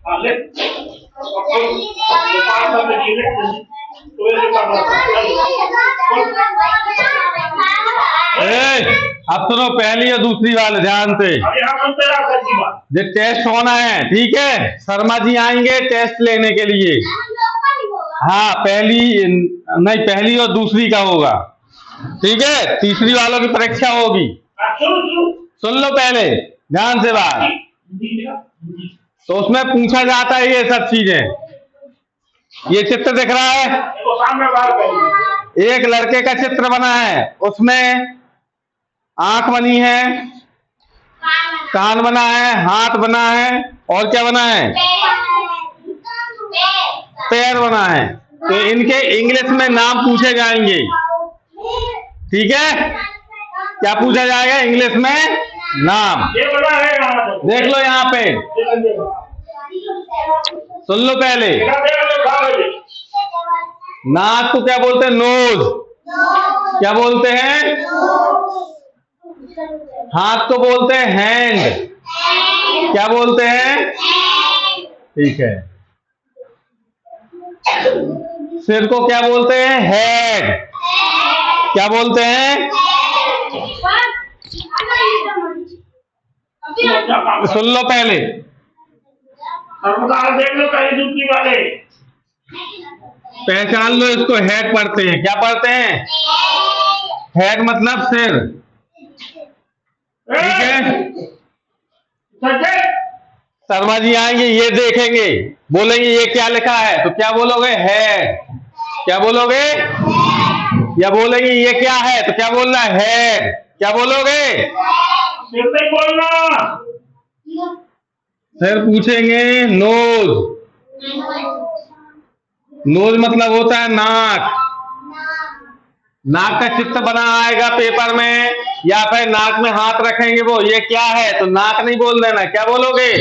अब सुनो पहली और दूसरी वाले ध्यान से। जो टेस्ट होना है, ठीक है, शर्मा जी आएंगे टेस्ट लेने के लिए। हाँ पहली नहीं, पहली और दूसरी का होगा, ठीक है। तीसरी वालों की परीक्षा होगी। सुन लो पहले ध्यान से बात। तो उसमें पूछा जाता है ये सब चीजें। ये चित्र दिख रहा है, एक लड़के का चित्र बना है, उसमें आंख बनी है, कान बना है, हाथ बना है, और क्या बना है, पैर बना है। तो इनके इंग्लिश में नाम पूछे जाएंगे, ठीक है। क्या पूछा जाएगा इंग्लिश में? नाम। देख लो यहाँ पे, सुन लो पहले। नाक को क्या बोलते हैं? नोज। क्या बोलते हैं? हाथ को बोलते हैं हैंड। क्या बोलते हैं? ठीक है। सिर को क्या बोलते हैं? हेड। क्या बोलते हैं? सुन लो पहले, देख लो पहले दूसरी वाले, पहचान लो इसको। हेड पढ़ते हैं। क्या पढ़ते हैं? हेड मतलब सिर, ठीक है। शर्मा जी आएंगे, ये देखेंगे, बोलेंगे ये क्या लिखा है, तो क्या बोलोगे? हेड। क्या बोलोगे? या बोलेंगे ये क्या है, तो क्या बोलना है? हेड। क्या बोलोगे? सिर नहीं बोलना। फिर पूछेंगे नोज। नोज मतलब होता है नाक। नाक का चित्र बना आएगा पेपर में, या फिर नाक में हाथ रखेंगे वो, ये क्या है, तो नाक नहीं बोल देना। क्या बोलोगे?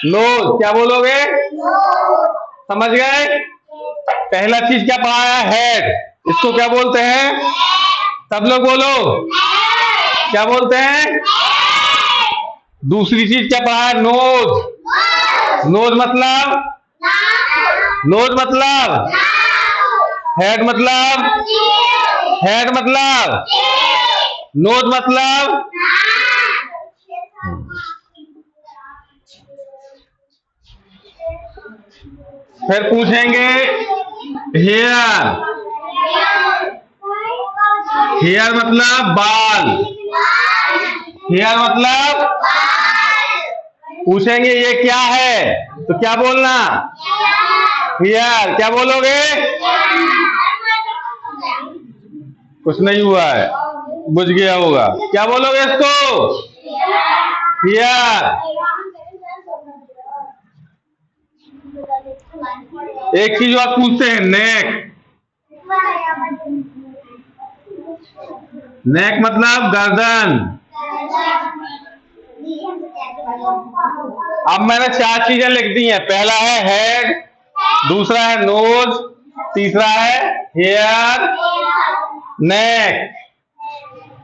नोज। क्या बोलोगे? समझ गए? पहला चीज क्या पढ़ाया? हेड। इसको क्या बोलते हैं? सब लोग बोलो, क्या बोलते हैं? दूसरी चीज क्या पढ़ाया? नोज। नोज मतलब? नोज मतलब? हेड मतलब? हेड मतलब? नोज मतलब? फिर पूछेंगे हेयर। हेयर मतलब बाल। हेयर मतलब? पूछेंगे ये क्या है, तो क्या बोलना? हेयर। क्या बोलोगे? कुछ नहीं हुआ है, बुझ गया होगा। क्या बोलोगे इसको? हेयर। एक चीज और पूछते हैं, नेक। नेक मतलब गर्दन। अब मैंने 4 चीजें लिख दी हैं। पहला है हेड, दूसरा है नोज, तीसरा है हेयर, नेक।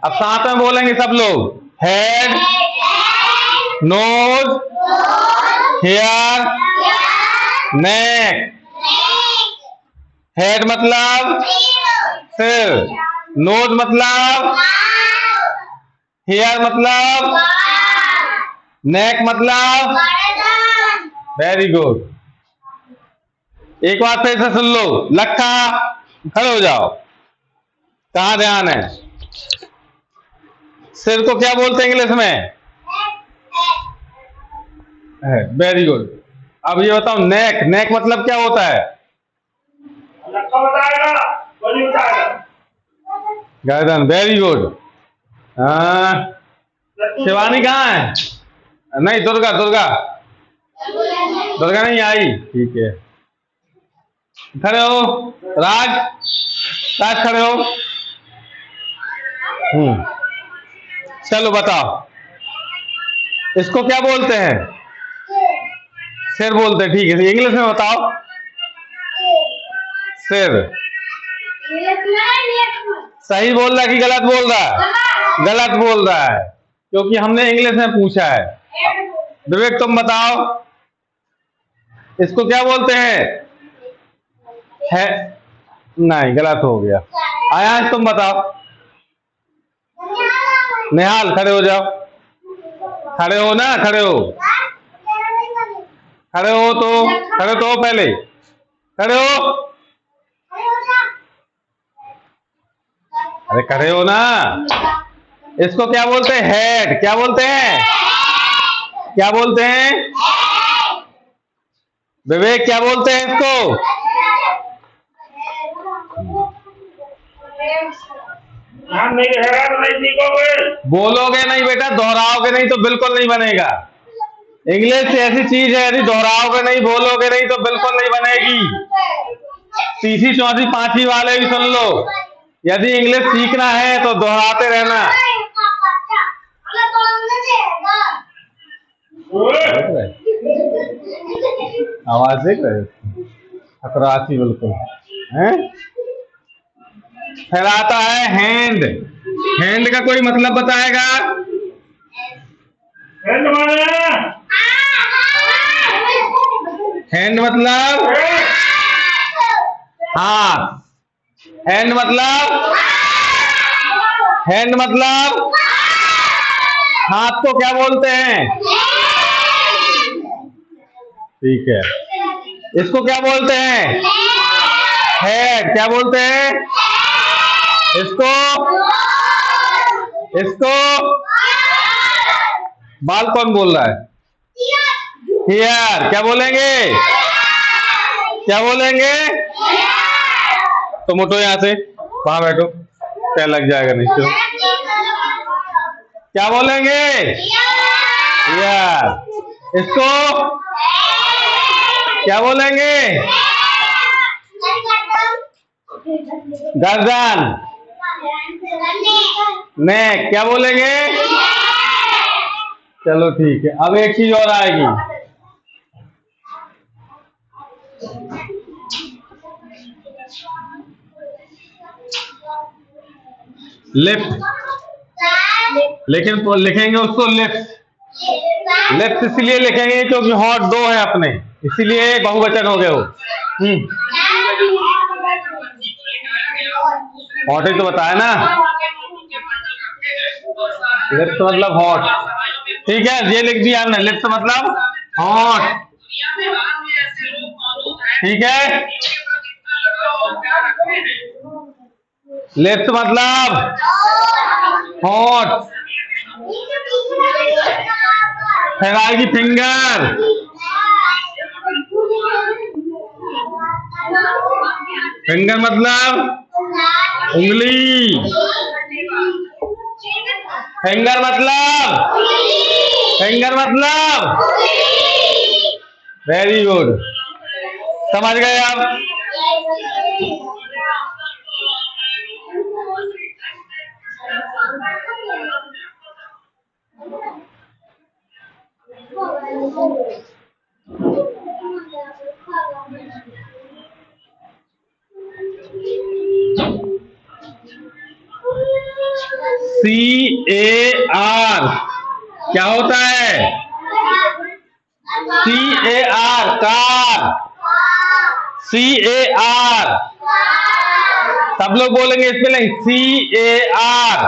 अब साथ में बोलेंगे सब लोग, हेड, नोज, हेयर, नेक। हेड मतलब सिर, नोज मतलब, हेयर मतलब, नेक मतलब। Very good. एक बार फिर से सुन लो। लखा खड़े हो जाओ। कहाँ ध्यान है? सिर को क्या बोलते हैं इंग्लिश में? Very good. अब ये बताओ नेक। नेक मतलब क्या होता है? गर्दन। Very good. शिवानी कहाँ है? नहीं, दुर्गा। दुर्गा दुर्गा नहीं आई, ठीक है। खड़े हो राज। राज खड़े हो। चलो बताओ, इसको क्या बोलते हैं? सिर बोलते हैं, ठीक है। इंग्लिश में बताओ। सिर। सही बोल रहा कि गलत बोल रहा है? गलत बोल रहा है, क्योंकि हमने इंग्लिश में पूछा है। विवेक तुम बताओ। इसको क्या बोलते हैं? है नहीं, गलत हो गया। आयांश तुम बताओ। निहाल खड़े हो जाओ। खड़े हो ना, खड़े हो। खड़े हो तो खड़े तो हो पहले। खड़े हो। अरे खड़े हो ना। इसको क्या बोलते हैं? हेड। क्या बोलते हैं? क्या बोलते हैं? विवेक क्या बोलते हैं इसको? बोलोगे नहीं बेटा, दोहराओगे नहीं तो बिल्कुल नहीं बनेगा। इंग्लिश ऐसी चीज है, यदि दोहराओगे नहीं, बोलोगे नहीं तो बिल्कुल नहीं बनेगी। तीसरी चौथी पांचवी वाले भी सुन लो, यदि इंग्लिश सीखना है तो दोहराते रहना। आवाज देख रहे खतरासी बिल्कुल है। फिर आता है हैंड। हैंड का कोई मतलब बताएगा? हैंड मतलब हाथ। हैंड मतलब हाथ को क्या बोलते हैं? ठीक है। इसको क्या बोलते हैं? हेड। क्या बोलते हैं इसको? बाल कौन बोल रहा है? हियर। क्या बोलेंगे? क्या बोलेंगे? तुम उठो यहां से, वहां बैठो, पैर लग जाएगा नहीं। चलो, क्या बोलेंगे? हियर। इसको क्या बोलेंगे? गर्दन। नेक। क्या बोलेंगे? चलो ठीक है। अब एक चीज और आएगी। लिफ्ट। लेकिन लिखेंगे उसको लिफ्ट। लिफ्ट इसलिए लिखेंगे क्योंकि हॉट दो है अपने, इसीलिए बहुवचन हो गए वो। हॉट ही तो बताया ना। लिफ्ट मतलब हॉट। ठीक है, ये लिख दिया हमने, लिफ्ट मतलब हॉट। ठीक है, लिफ्ट मतलब हॉट। फिर आएगी फिंगर। फिंगर मतलब उंगली। फिंगर मतलब वेरी गुड। समझ गए आप? CAR क्या होता है? CAR car. CAR सब लोग बोलेंगे स्पेलिंग। CAR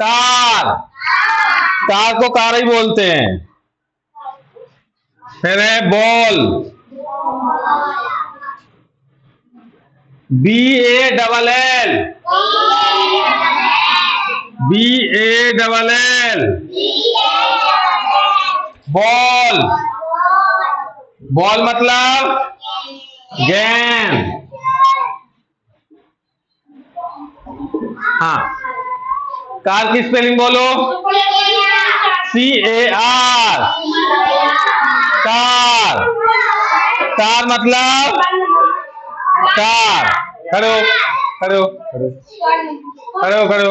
car. कार को कार ही बोलते हैं। फिर है बॉल। BALL ball. बॉल मतलब गेंद। हाँ, कार की स्पेलिंग बोलो। CAR car. कार मतलब कार। खड़े हो, खड़े हो, खड़े हो, खड़े हो, खड़े हो।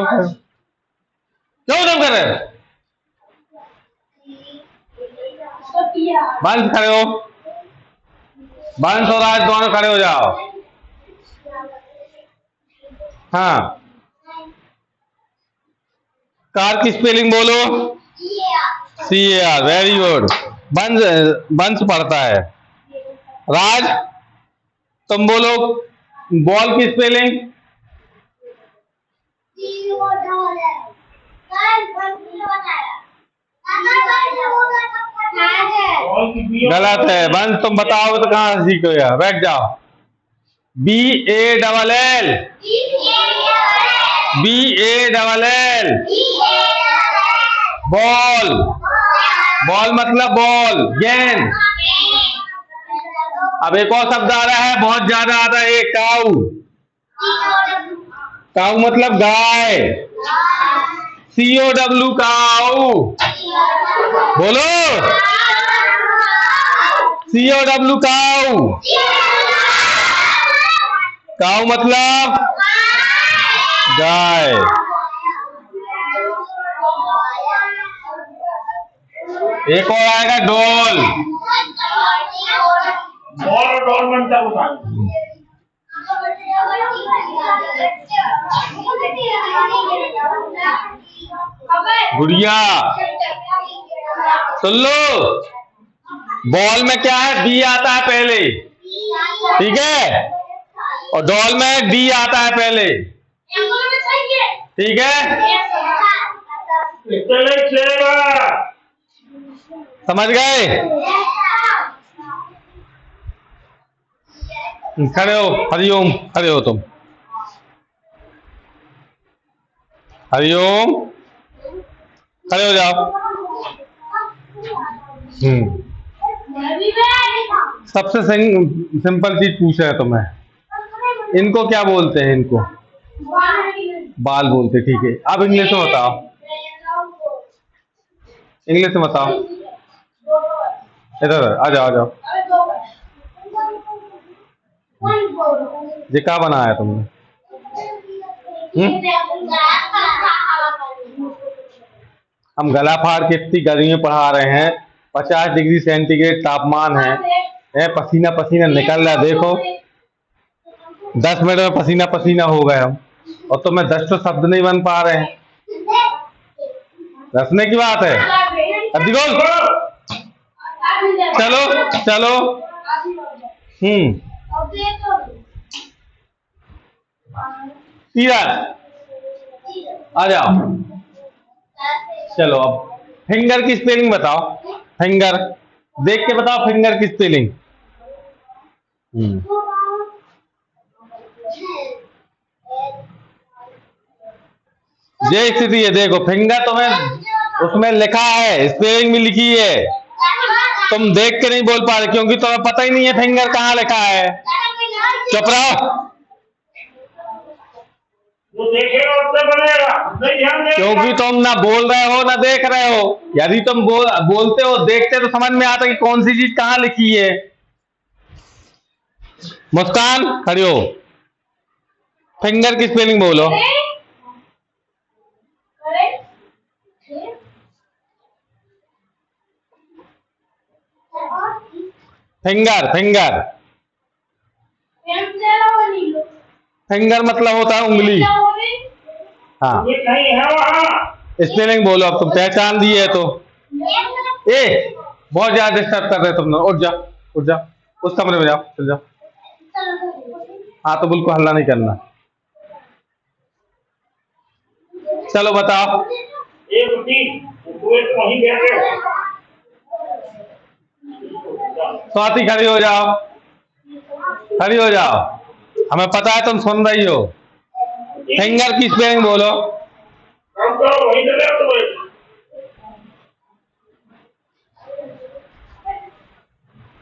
क्यों तुम कर रहे हो? बंस खड़े हो। बंस और आज दोनों खड़े हो जाओ। हाँ, कार की स्पेलिंग बोलो। CAR, very good. वंश वंश पढ़ता है। राज, तुम बोलो बॉल की स्पेलिंग। गलत है। वंश तुम बताओ तो कहाँ से सीखोगे? बैठ जाओ। BALL, BALL, ball. बॉल मतलब बॉल, गेंद। अब एक और शब्द आ रहा है, बहुत ज्यादा आ रहा है, काऊ। काऊ मतलब गाय। COW, काऊ। बोलो COW, काऊ। काऊ मतलब गाय। एक और आएगा, डॉल। बॉल और डॉल बनता होता गुड़िया। सुन लो, बॉल में क्या है? B आता है पहले, ठीक है, और डॉल में D आता है पहले, ठीक है। समझ गए? खड़े हो। हरिओम, खड़े हो तुम। हरिओम, खड़े हो जाओ। सबसे सिंपल चीज पूछा है तुम्हें, इनको क्या बोलते हैं? इनको बाल बोलते, ठीक है। अब इंग्लिश में बताओ, इंग्लिश में बताओ। इधर आ जाओ, आ जाओ। ये क्या बनाया तुमने? हम गला फाड़ के इतनी गर्मी में पढ़ा रहे हैं, 50 डिग्री सेंटीग्रेड तापमान है, पसीना पसीना निकल रहा है। देखो 10 मिनट में पसीना पसीना हो गए हम, और तो मैं 10 तो शब्द नहीं बन पा रहे हैं। हंसने की बात है। अब देखो, चलो चलो। सीधा आ जाओ। चलो अब फिंगर की स्पेलिंग बताओ। फिंगर देख के बताओ, फिंगर की स्पेलिंग। ये स्थिति है, देखो फिंगर तुम्हें उसमें लिखा है, स्पेलिंग भी लिखी है, तुम देख के नहीं बोल पा रहे क्योंकि तुम्हें पता ही नहीं है फिंगर कहाँ लिखा है। चुप रहो। वो देखेगा उससे बनेगा, नहीं ध्यान देगा। क्योंकि तुम ना बोल रहे हो ना देख रहे हो। यदि तुम बोलते हो देखते तो समझ में आता कि कौन सी चीज कहाँ लिखी है। मुस्कान, खड़ी हो। फिंगर की स्पेलिंग बोलो। फिंगर, फिंगर, फिंगर मतलब होता है उंगली। हाँ, स्पेलिंग बोलो। अब तुम पहचान दिए तो। बहुत ज्यादा डिस्टर्ब कर रहे तुम। उठ जाओ, उठ जाओ, उस कमरे में जाओ, चल जाओ। हाँ तो बिल्कुल हल्ला नहीं करना। चलो बताओ। स्वाति, खड़ी हो जाओ, खड़ी हो जाओ। हमें पता है तुम सुन रही हो। फिंगर की स्पेलिंग बोलो।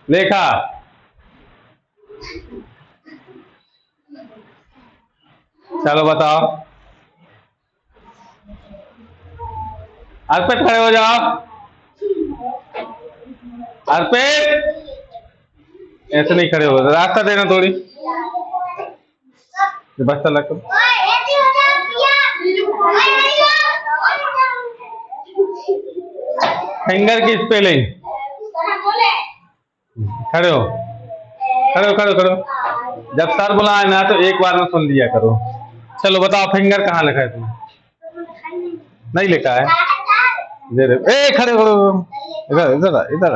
लेखा, चलो बताओ। अर्पित, खड़े हो जाओ। अर्पित, ऐसे नहीं खड़े हो, रास्ता देना थोड़ी। बस लग। फिंगर की स्पेलिंग। खड़े हो, खड़े हो, खड़े हो, खड़े हो। जब सर बुलाए ना तो एक बार में सुन लिया करो। चलो बताओ, फिंगर कहाँ लिखा है तुमने? नहीं लिखा है। दे रहे, ए खड़े हो, इधर इधर इधर।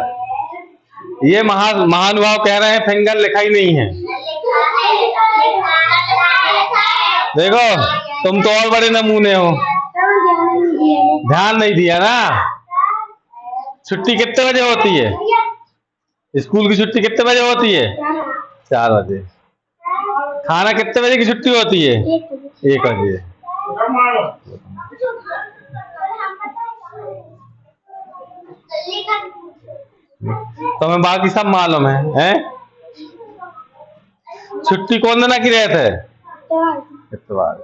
ये महानुभाव कह रहे हैं फिंगर लिखा ही नहीं है। देखो तुम तो और बड़े नमूने हो, ध्यान नहीं दिया ना। छुट्टी कितने बजे होती है? स्कूल की छुट्टी कितने बजे होती है? 4 बजे। खाना कितने बजे की छुट्टी होती है? 1 बजे। तुम्हें बाकी सब मालूम है, हैं? छुट्टी कौन देना की रहते है? इतवार।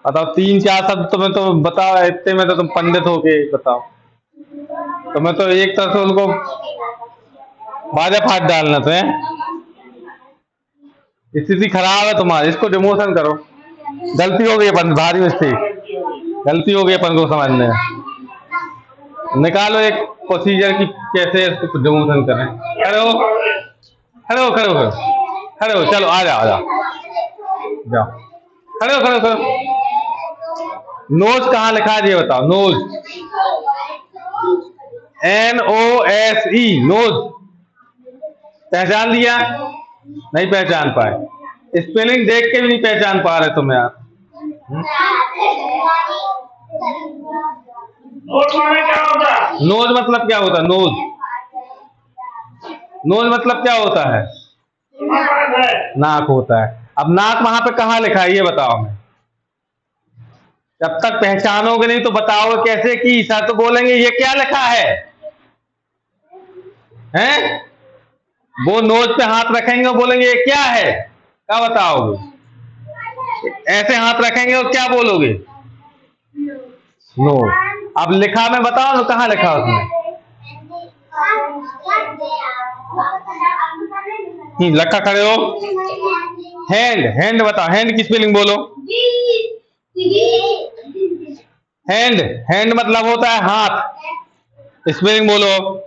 बताओ 3-4 शब्द तुम्हें तो बताओ, इतने में तो तुम पंडित हो के बताओ। तुम्हें तो एक तरह से उनको बाजा फाट डालना तो है। स्थिति खराब है तुम्हारी, इसको डिमोशन करो। गलती हो गई अपन, भारी मिस्टेक, गलती हो गई अपन को समझने। निकालो एक प्रोसीजर की कैसे इसको डिमोशन करें। खड़े हो खड़े हो खड़े हो खड़े हो, चलो आ जाओ जाओ खड़े हो खड़े हो। नोज कहाँ लिखा है ये बताओ? Nose, NOSE, nose. पहचान लिया? नहीं पहचान पाए? स्पेलिंग देख के भी नहीं पहचान पा रहे तुम यार। नोज मतलब क्या होता है? नोज, नोज मतलब क्या होता है? नाक होता है। अब नाक वहां पे कहाँ लिखा है ये बताओ हमें। जब तक पहचानोगे नहीं तो बताओगे कैसे कि सर तो बोलेंगे ये क्या लिखा है, हैं? वो नोज पे हाथ रखेंगे, बोलेंगे ये क्या है, क्या बताओगे? ऐसे हाथ रखेंगे और क्या बोलोगे? नो। अब लिखा में बताओ ना, कहाँ लिखा उसमें? लक्का खड़े हो। हैंड, हैंड बताओ, हैंड की स्पेलिंग बोलो। हैंड, हैंड मतलब होता है हाथ, स्पेलिंग बोलो।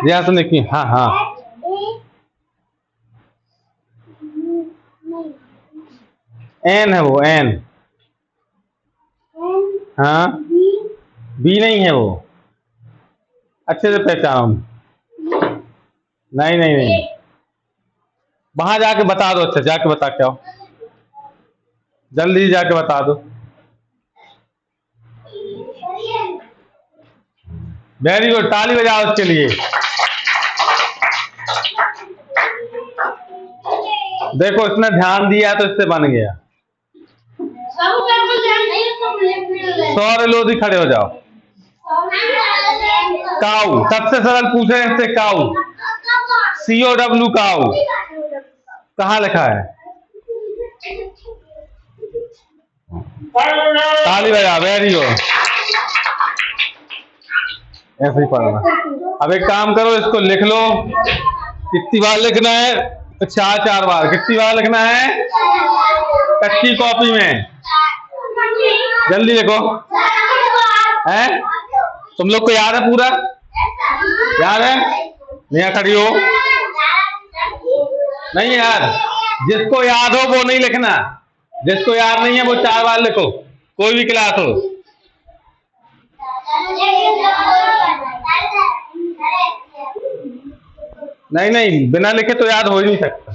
ध्यान से देखिए। हाँ हाँ, एन है वो, एन। हाँ, बी नहीं है वो, अच्छे से पहचानो। नहीं नहीं नहीं, वहां जाके बता दो। अच्छा जाके बता के आओ, जल्दी जाके बता दो। वेरी गुड, ताली बजाओ उसके लिए। देखो इसने ध्यान दिया तो इससे बन गया। 100 लोधी खड़े हो जाओ। काऊ, सबसे सरल पूछे इससे, काऊ, COW, काऊ कहाँ लिखा है? ताली बजा, वेरी गुड। ऐसे ही पढ़ना। अब एक काम करो, इसको लिख लो। कितनी बार लिखना है? 4 बार। कितनी बार लिखना है? कच्ची कॉपी में। जल्दी लिखो। हैं? तुम लोग को याद है पूरा? याद है? नहीं खड़ी हो? नहीं यार, जिसको याद हो वो नहीं लिखना, जिसको याद नहीं है वो 4 बार लिखो, कोई भी क्लास हो। नहीं नहीं, बिना लिखे तो याद हो ही नहीं सकता।